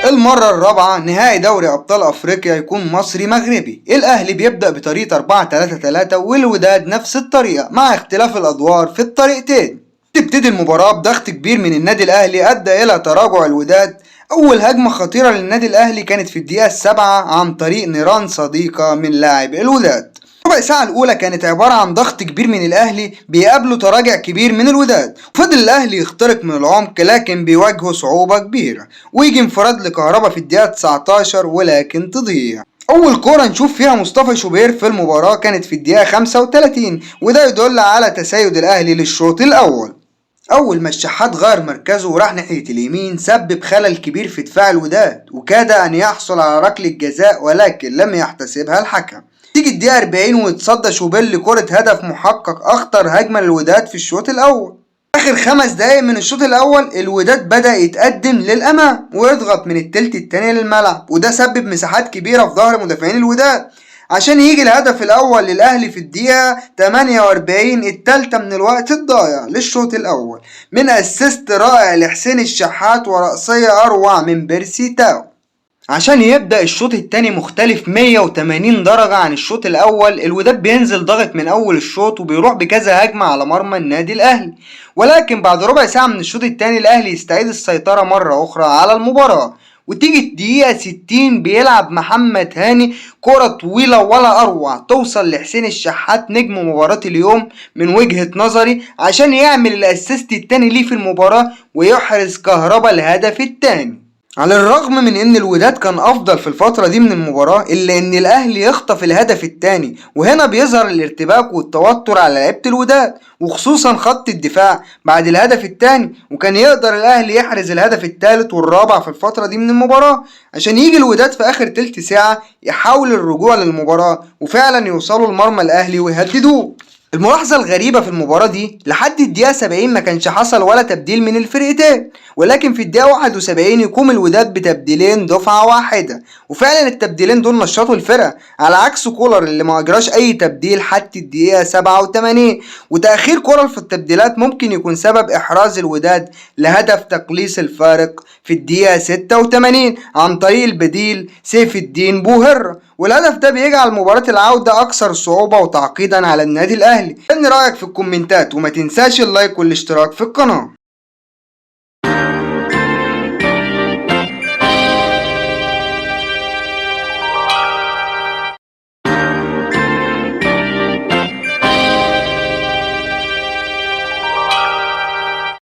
المرة الرابعة نهائي دوري أبطال أفريقيا يكون مصري مغربي. الأهلي بيبدأ بطريقة 4-3-3 والوداد نفس الطريقة مع اختلاف الأدوار في الطريقتين. تبتدي المباراة بضغط كبير من النادي الأهلي أدى إلى تراجع الوداد. أول هجمة خطيرة للنادي الأهلي كانت في الدقيقة 7 عن طريق نيران صديقة من لاعب الوداد. ربع ساعة الأولى كانت عبارة عن ضغط كبير من الأهلي بيقابله تراجع كبير من الوداد. فضل الأهلي يخترق من العمق لكن بيواجهه صعوبة كبيرة، ويجي انفراد لكهربا في الدقيقة 19 ولكن تضيع. أول كورة نشوف فيها مصطفى شوبير في المباراة كانت في الدقيقة 35، وده يدل على تسيد الأهلي للشوط الأول. أول ما الشحات غير مركزه وراح ناحية اليمين سبب خلل كبير في دفاع الوداد، وكاد أن يحصل على ركلة جزاء ولكن لم يحتسبها الحكم. تيجي الدقيقة 40 ويتصدى شوبير لكرة هدف محقق، أخطر هجمة للوداد في الشوط الأول. آخر 5 دقايق من الشوط الأول الوداد بدأ يتقدم للأمام ويضغط من التلت التاني للملعب، وده سبب مساحات كبيرة في ظهر مدافعين الوداد عشان يجي الهدف الأول للأهلي في الدقيقة 48 التالتة من الوقت الضايع للشوط الأول من أسيست رائع لحسين الشحات ورأسية أروع من بيرسي تاو عشان يبدأ الشوط التاني مختلف 180 درجة عن الشوط الأول. الوداد بينزل ضغط من أول الشوط وبيروح بكذا هجمة على مرمى النادي الأهلي، ولكن بعد ربع ساعة من الشوط التاني الأهلي يستعيد السيطرة مرة أخرى على المباراة. وتيجي الدقيقة 60 بيلعب محمد هاني كرة طويلة ولا أروع توصل لحسين الشحات نجم مباراة اليوم من وجهة نظري عشان يعمل الأسيست التاني ليه في المباراة ويحرز كهربا الهدف التاني. على الرغم من ان الوداد كان افضل في الفترة دي من المباراة الا ان الاهلي يخطف الهدف التاني، وهنا بيظهر الارتباك والتوتر على لعيبة الوداد وخصوصا خط الدفاع بعد الهدف التاني، وكان يقدر الاهلي يحرز الهدف التالت والرابع في الفترة دي من المباراة عشان يجي الوداد في اخر تلت ساعة يحاول الرجوع للمباراة وفعلا يوصلوا لمرمى الاهلي ويهددوه. الملاحظة الغريبة في المباراة دي لحد الدقيقة 70 ما كانش حصل ولا تبديل من الفرقتين، ولكن في الدقيقة 71 يقوم الوداد بتبديلين دفعة واحدة، وفعلا التبديلين دول نشطوا الفرقة على عكس كولر اللي ما اجراش اي تبديل حتى الدقيقة 87. وتأخير كولر في التبديلات ممكن يكون سبب احراز الوداد لهدف تقليص الفارق في الدقيقة 86 عن طريق البديل سيف الدين بوهر، والهدف ده بيجعل مباراة العودة أكثر صعوبة وتعقيدا على النادي الأهلي. إيه رأيك في الكومنتات؟ وما تنساش اللايك والاشتراك في القناة.